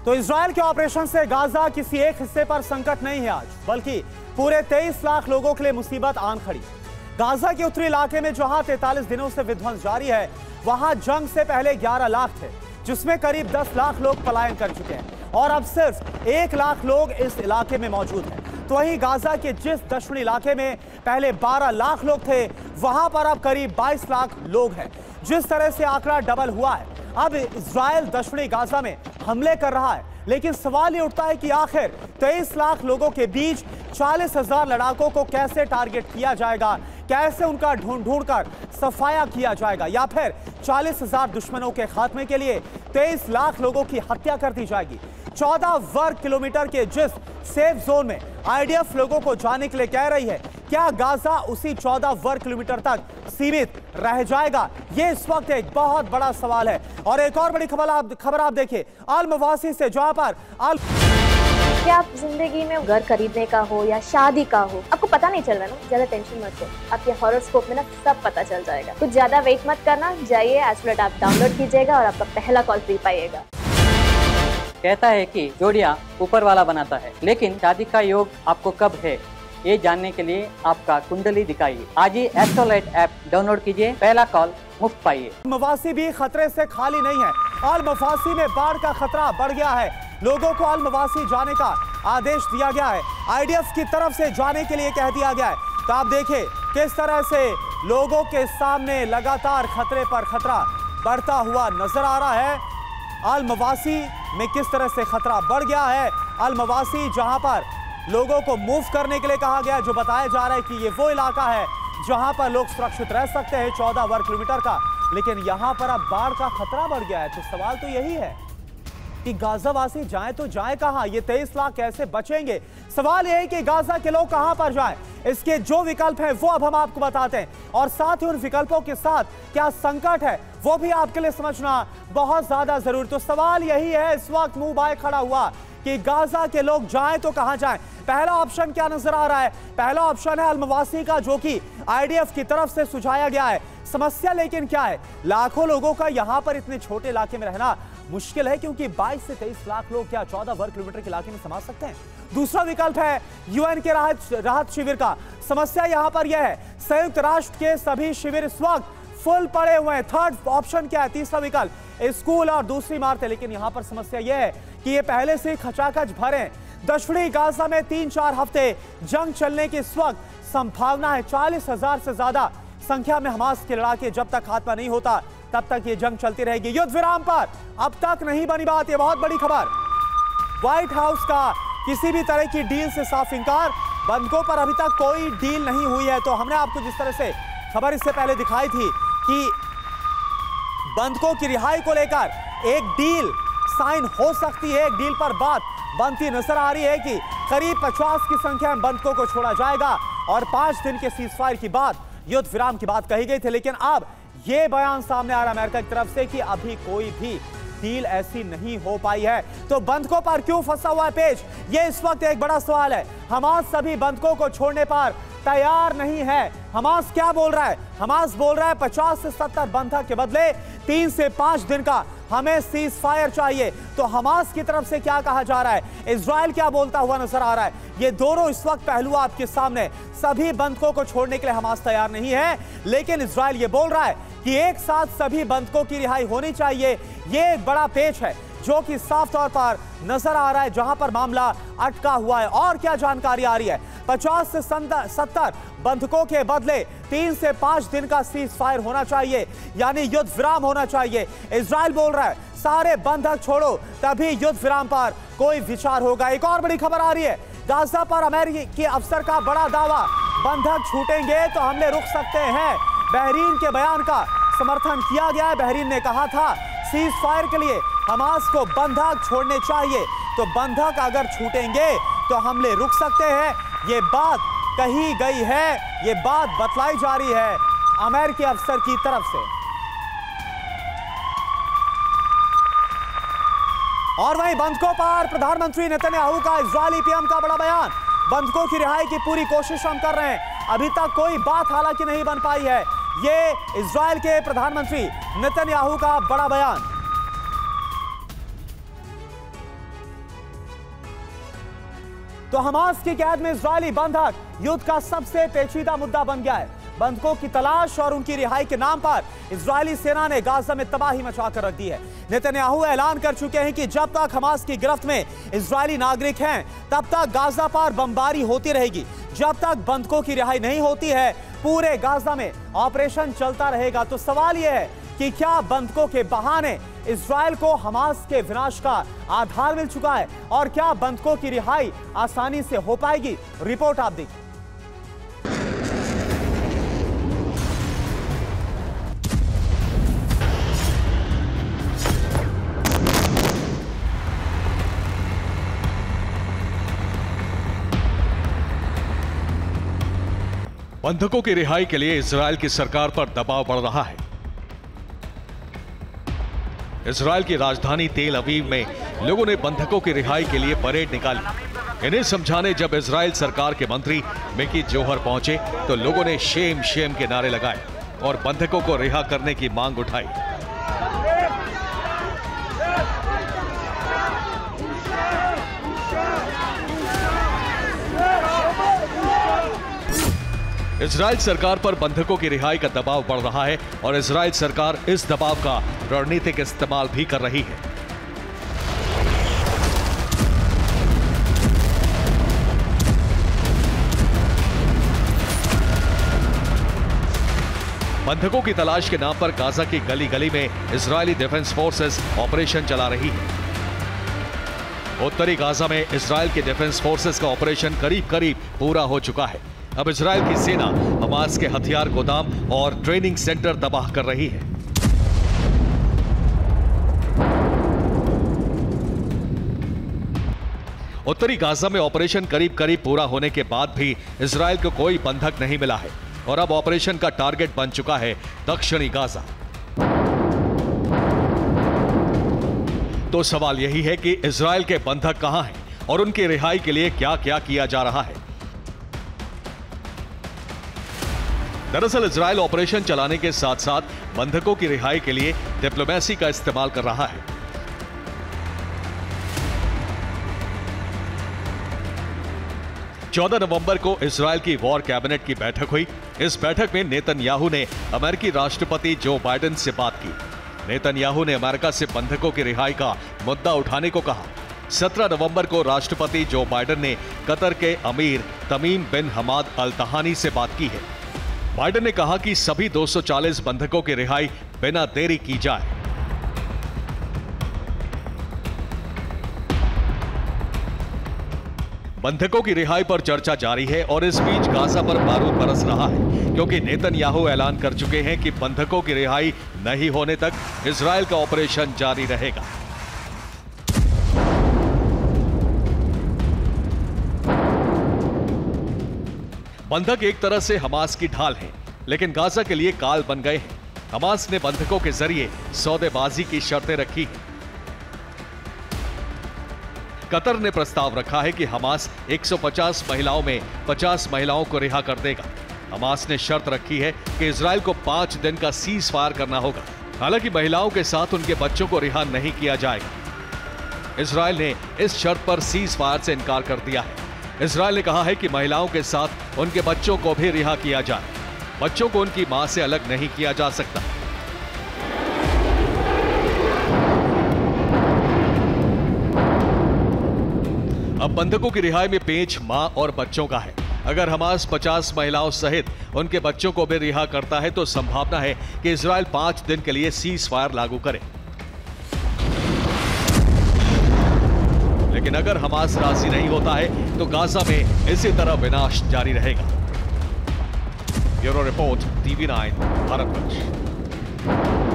तो इजराइल के ऑपरेशन से गाजा किसी एक हिस्से पर संकट नहीं है आज, बल्कि पूरे 23 लाख लोगों के लिए मुसीबत आन खड़ी। गाजा के उत्तरी इलाके में जहां 43 दिनों से विध्वंस जारी है, वहां जंग से पहले 11 लाख थे, जिसमें करीब 10 लाख लोग पलायन कर चुके हैं और अब सिर्फ 1 लाख लोग इस इलाके में मौजूद हैं। तो वहीं गाजा के जिस दक्षिणी इलाके में पहले 12 लाख लोग थे, वहां पर अब करीब 22 लाख लोग हैं। जिस तरह से आंकड़ा डबल हुआ है, अब इजराइल दक्षिणी गाजा में हमले कर रहा है, लेकिन सवाल ये उठता है कि आखिर 23 लाख लोगों के बीच 40,000 लड़ाकों को कैसे टारगेट किया जाएगा, कैसे उनका ढूंढ कर सफाया किया जाएगा, या फिर 40,000 दुश्मनों के खात्मे के लिए 23 लाख लोगों की हत्या कर दी जाएगी। 14 वर्ग किलोमीटर के जिस सेफ जोन में आईडीएफ लोगों को जाने के लिए कह रही है, क्या गाजा उसी 14 वर्ग किलोमीटर तक सीमित रह जाएगा? ये इस वक्त एक बहुत बड़ा सवाल है। और एक और बड़ी खबर आप देखिए अल मवासी से, जहां पर क्या आप जिंदगी में घर खरीदने का हो या शादी का हो, आपको पता नहीं चल रहा ना, ज्यादा टेंशन मत लो, आपके हॉरोस्कोप में ना सब पता चल जाएगा। कुछ ज्यादा वेट मत करना, जाइए एस्ट्रोलैट आप डाउनलोड कीजिएगा और आपका पहला कॉल फ्री पाइएगा। कहता है कि जोड़ियां ऊपर वाला बनाता है, लेकिन शादी का योग आपको कब है, ये जानने के लिए आपका कुंडली दिखाइए। आज ही एस्ट्रोलैट ऐप डाउनलोड कीजिए, पहला कॉल मुफ्त पाइए। मवासी भी खतरे से खाली नहीं है। अल मवासी में बाढ़ का खतरा बढ़ गया है, लोगों को अल मवासी जाने का आदेश दिया गया है, आईडीएफ की तरफ से जाने के लिए कह दिया गया है। तो आप देखिए किस तरह से लोगों के सामने लगातार खतरे पर खतरा बढ़ता हुआ नजर आ रहा है। अल मवासी में किस तरह से खतरा बढ़ गया है। अल मवासी जहां पर लोगों को मूव करने के लिए कहा गया है, जो बताया जा रहा है कि ये वो इलाका है जहां पर लोग सुरक्षित रह सकते हैं 14 वर्ग किलोमीटर का, लेकिन यहां पर अब बाढ़ का खतरा बढ़ गया है। तो सवाल तो यही है कि गाजावासी जाएं तो जाएं कहां, ये 23 लाख कैसे बचेंगे? सवाल यह है कि गाजा के लोग कहां पर जाएं? इसके जो विकल्प हैं वो अब हम आपको बताते हैं, और साथ ही उन विकल्पों के साथ क्या संकट है वो भी आपके लिए समझना बहुत ज्यादा जरूरी। तो सवाल यही है इस वक्त मुंह बाय खड़ा हुआ कि गाजा के लोग जाएं तो कहां जाएं। पहला ऑप्शन क्या नजर आ रहा है? पहला ऑप्शन है अल मवासी का, जो कि आईडीएफ की तरफ से सुझाया गया है। समस्या लेकिन क्या है, लाखों लोगों का यहां पर इतने छोटे इलाके में रहना मुश्किल है, क्योंकि 22 से 23 लाख लोग क्या 14 वर्ग किलोमीटर के इलाके में समा सकते हैं? दूसरा विकल्प है यूएन के राहत शिविर का। समस्या यहां पर यह है संयुक्त राष्ट्र के सभी शिविर इस वक्त फुल पड़े हुए हैं। थर्ड ऑप्शन क्या है? तीसरा विकल्प स्कूल और दूसरी इमारतें। लेकिन यहां पर समस्या यह है कि ये पहले से खचाखच भरे। दक्षिणी गाजा में 3-4 हफ्ते जंग चलने की इस वक्त संभावना है। 40,000 से ज्यादा संख्या में हमास के लड़ाके जब तक खात्मा नहीं होता तब तक ये जंग चलती रहेगी। युद्ध विराम पर अब तक नहीं बनी बात, ये बहुत बड़ी खबर। व्हाइट हाउस का किसी भी तरह की डील से साफ इंकार, बंधकों पर अभी तक कोई डील नहीं हुई है। तो हमने आपको जिस तरह से खबर इससे पहले दिखाई थी कि बंधकों की रिहाई को लेकर एक डील साइन हो सकती है, एक डील पर बात बनती नजर आ रही है कि करीब 50 की संख्या में बंधकों को छोड़ा जाएगा और 5 दिन के सीजफायर की बात, युद्ध विराम की बात कही गई थी। लेकिन अब यह बयान सामने आ रहा है अमेरिका की तरफ से कि अभी कोई भी डील ऐसी नहीं हो पाई है। तो बंधकों पर क्यों फंसा हुआ है पेच, ये इस वक्त एक बड़ा सवाल है। हमास सभी बंधकों को छोड़ने पर तैयार नहीं है। हमास क्या बोल रहा है? हमास बोल रहा है 50 से 70 बंधक के बदले 3 से 5 दिन का हमें सीज फायर चाहिए। तो हमास की तरफ से क्या कहा जा रहा है, इजराइल क्या बोलता हुआ नजर आ रहा है? ये दोनों इस वक्त पहलू आपके सामने। सभी बंधकों को छोड़ने के लिए हमास तैयार नहीं है, लेकिन इजराइल ये बोल रहा है कि एक साथ सभी बंधकों की रिहाई होनी चाहिए। ये एक बड़ा पेच है जो कि साफ तौर पर नजर आ रहा है, जहां पर मामला अटका हुआ है। और क्या जानकारी आ रही है? 50 से 70 बंधकों के बदले 3 से 5 दिन का सीज फायर होना चाहिए, यानी युद्ध विराम होना चाहिए। इजराइल बोल रहा है सारे बंधक छोड़ो तभी युद्ध विराम पर कोई विचार होगा। एक और बड़ी खबर आ रही है, गाजा पर अमेरिकी अफसर का बड़ा दावा, बंधक छूटेंगे तो हमले रुक सकते हैं। बहरीन के बयान का समर्थन किया गया है। बहरीन ने कहा था सीज फायर के लिए हमास को बंधक छोड़ने चाहिए, तो बंधक अगर छूटेंगे तो हमले रुक सकते हैं। ये बात कही गई है, ये बात बतलाई जा रही है अमेरिकी अफसर की तरफ से। और वहीं बंधकों पर प्रधानमंत्री नेतन्याहू का इजरायली पीएम का बड़ा बयान, बंधकों की रिहाई की पूरी कोशिश हम कर रहे हैं। अभी तक कोई बात हालांकि नहीं बन पाई है। ये इजरायल के प्रधानमंत्री नेतन्याहू का बड़ा बयान। तो हमास की कैद में इजरायली बंधक युद्ध का सबसे पेचीदा मुद्दा बन गया है। बंधकों की तलाश और उनकी रिहाई के नाम पर इजरायली सेना ने गाजा में तबाही मचाकर रख दी है। नेतन्याहू ऐलान कर चुके हैं कि जब तक हमास की गिरफ्त में इजरायली नागरिक हैं, तब तक गाजा पर बमबारी होती रहेगी। जब तक बंधकों की रिहाई नहीं होती है, पूरे गाजा में ऑपरेशन चलता रहेगा। तो सवाल यह है कि क्या बंधकों के बहाने इजराइल को हमास के विनाश का आधार मिल चुका है, और क्या बंधकों की रिहाई आसानी से हो पाएगी? रिपोर्ट आप देखिए। बंधकों की रिहाई के लिए इजराइल की सरकार पर दबाव बढ़ रहा है। इजराइल की राजधानी तेल अवीव में लोगों ने बंधकों की रिहाई के लिए परेड निकाली। इन्हें समझाने जब इजराइल सरकार के मंत्री मिकी जोहर पहुंचे तो लोगों ने शेम शेम के नारे लगाए और बंधकों को रिहा करने की मांग उठाई। इजराइल सरकार पर बंधकों की रिहाई का दबाव बढ़ रहा है और इजराइल सरकार इस दबाव का रणनीतिक इस्तेमाल भी कर रही है। बंधकों की तलाश के नाम पर गाजा की गली गली में इजरायली डिफेंस फोर्सेस ऑपरेशन चला रही है। उत्तरी गाजा में इजरायल के डिफेंस फोर्सेस का ऑपरेशन करीब करीब पूरा हो चुका है। अब इजरायल की सेना हमास के हथियार गोदाम और ट्रेनिंग सेंटर तबाह कर रही है। उत्तरी गाजा में ऑपरेशन करीब करीब पूरा होने के बाद भी इजरायल को कोई बंधक नहीं मिला है और अब ऑपरेशन का टारगेट बन चुका है दक्षिणी गाजा। तो सवाल यही है कि इजरायल के बंधक कहां हैं और उनकी रिहाई के लिए क्या क्या किया जा रहा है। दरअसल इजरायल ऑपरेशन चलाने के साथ साथ बंधकों की रिहाई के लिए डिप्लोमेसी का इस्तेमाल कर रहा है। चौदह नवंबर को इजरायल की वॉर कैबिनेट की बैठक हुई। इस बैठक में नेतन्याहू ने अमेरिकी राष्ट्रपति जो बाइडेन से बात की। नेतन्याहू ने अमेरिका से बंधकों की रिहाई का मुद्दा उठाने को कहा। 17 नवंबर को राष्ट्रपति जो बाइडेन ने कतर के अमीर तमीम बिन हमाद अल तहानी से बात की है। बाइडेन ने कहा कि सभी 240 बंधकों की रिहाई बिना देरी की जाए। बंधकों की रिहाई पर चर्चा जारी है और इस बीच गाजा पर बारूद बरस रहा है, क्योंकि नेतन्याहू ऐलान कर चुके हैं कि बंधकों की रिहाई नहीं होने तक इजरायल का ऑपरेशन जारी रहेगा। बंधक एक तरह से हमास की ढाल है, लेकिन गाजा के लिए काल बन गए हैं। हमास ने बंधकों के जरिए सौदेबाजी की शर्तें रखी हैं। कतर ने प्रस्ताव रखा है कि हमास 150 महिलाओं में 50 महिलाओं को रिहा कर देगा। हमास ने शर्त रखी है कि इजरायल को 5 दिन का सीज फायर करना होगा। हालांकि महिलाओं के साथ उनके बच्चों को रिहा नहीं किया जाएगा। इजरायल ने इस शर्त पर सीज फायर से इनकार कर दिया है। इजरायल ने कहा है कि महिलाओं के साथ उनके बच्चों को भी रिहा किया जाए। बच्चों को उनकी मां से अलग नहीं किया जा सकता। अब बंधकों की रिहाई में पेच मां और बच्चों का है। अगर हमास 50 महिलाओं सहित उनके बच्चों को भी रिहा करता है तो संभावना है कि इजरायल 5 दिन के लिए सीज फायर लागू करे। लेकिन अगर हमास राजी नहीं होता है तो गाजा में इसी तरह विनाश जारी रहेगा। Bureau report, TV9 Bharatvarsh.